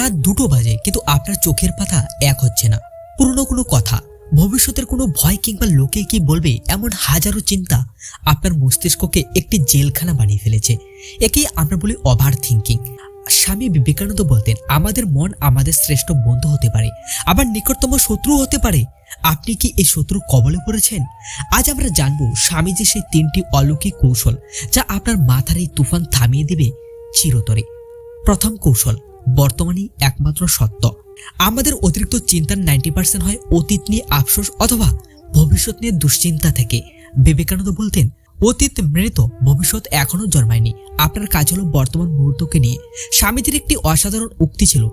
রাত 2টো বাজে কিন্তু আপনার চোখের পাতা এক হচ্ছে না। পুরনো কোনো কথা, ভবিষ্যতের কোনো ভয় কিংবা লোকে কি বলবে এমন হাজারো চিন্তা আপনার মস্তিষ্ককে একটি জেলখানা বানিয়ে ফেলেছে। একেই আমরা বলি ওভার থিঙ্কিং। স্বামী বিবেকানন্দ বলতেন, আমাদের মন আমাদের শ্রেষ্ঠ বন্ধু হতে পারে, আবার নিকটতম শত্রু হতে পারে। আপনি কি এই শত্রু কবলে পড়েছেন? আজ আমরা জানবো স্বামীজি সেই 3টি অলৌকিক কৌশল যা আপনার মাথার এই তুফান থামিয়ে দেবে চিরতরে। প্রথম কৌশল, বর্তমানই একমাত্র সত্য। আমাদের অতিরিক্ত চিন্তার 90% হয় অতীত নিয়ে আফসোস অথবা ভবিষ্যৎ নিয়ে দুশ্চিন্তা থেকে। বিবেকানন্দ বলতেন, অতীত মৃত, ভবিষ্যৎ এখনো জন্মায়নি, আপনার কাজ হলো বর্তমান মুহূর্তকে নিয়ে। স্বামীজির একটি অসাধারণ উক্তি ছিল,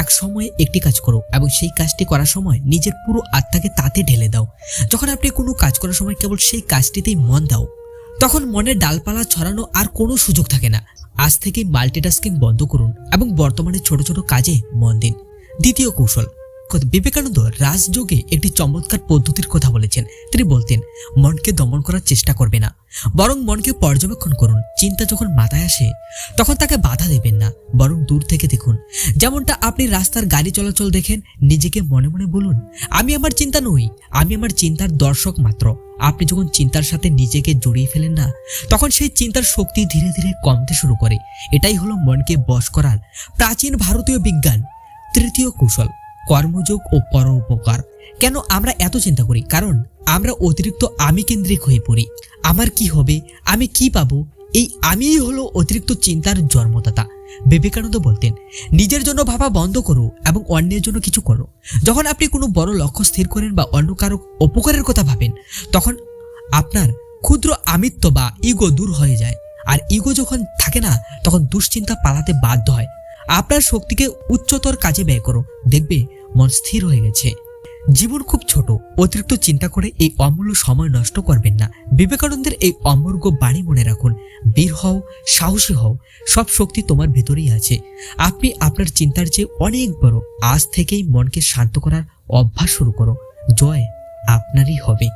এক সময়ে একটি কাজ করো এবং সেই কাজটি করার সময় নিজের পুরো আত্মাকে তাতে ঢেলে দাও। যখন আপনি কোনো কাজ করার সময় কেবল সেই কাজটিতেই মন দাও, তখন মনের ডালপালা ছড়ানো আর কোনো সুযোগ থাকে না। আজ থেকেই মাল্টিটাস্কিং বন্ধ করুন এবং বর্তমানে ছোট ছোট কাজে মন দিন। দ্বিতীয় কৌশল, বিবেকানন্দ রাজযোগে একটি চমৎকার পদ্ধতির কথা বলেছেন। তিনি বলতেন, মনকে দমন করার চেষ্টা করবে না, বরং মনকে পর্যবেক্ষণ করুন। চিন্তা যখন মাথায় আসে তখন তাকে বাধা দেবেন না, বরং দূর থেকে দেখুন। যেমনটা আপনি রাস্তার গাড়ি চলাচল দেখেন, নিজেকে মনে মনে বলুন, আমি আমার চিন্তা নই, আমি আমার চিন্তার দর্শক মাত্র। আপনি যখন চিন্তার সাথে নিজেকে জড়িয়ে ফেলেন না, তখন সেই চিন্তার শক্তি ধীরে ধীরে কমতে শুরু করে। এটাই হলো মনকে বশ করার প্রাচীন ভারতীয় বিজ্ঞান। তৃতীয় কৌশল, কর্মযোগ ও পরোপকার। কেন আমরা এত চিন্তা করি? কারণ আমরা অতিরিক্ত আমি কেন্দ্রিক হয়ে পড়ি। আমার কি হবে, আমি কি পাবো, এই আমিই হলো অতিরিক্ত চিন্তার জন্মদাতা। বিবেকানন্দ বলতেন, নিজের জন্য ভাবা বন্ধ করো এবং অন্যের জন্য কিছু করো। যখন আপনি কোনো বড় লক্ষ্য স্থির করেন বা অন্য কারো উপকারের কথা ভাবেন, তখন আপনার ক্ষুদ্র আমিত্ব বা ইগো দূর হয়ে যায়। আর ইগো যখন থাকে না, তখন দুশ্চিন্তা পালাতে বাধ্য হয়। আপনার শক্তিকে উচ্চতর কাজে ব্যয় করো, দেখবে মন স্থির হয়ে গেছে। জীবন খুব ছোট, অতিরিক্ত চিন্তা করে এই অমূল্য সময় নষ্ট করবেন না। বিবেকানন্দের এই অমর্গ বাণী মনে রাখুন, বীর হও, সাহসী হও, সব শক্তি তোমার ভেতরেই আছে। আপনি আপনার চিন্তার চেয়ে অনেক বড়। আজ থেকেই মনকে শান্ত করার অভ্যাস শুরু করো, জয় আপনারই হবে।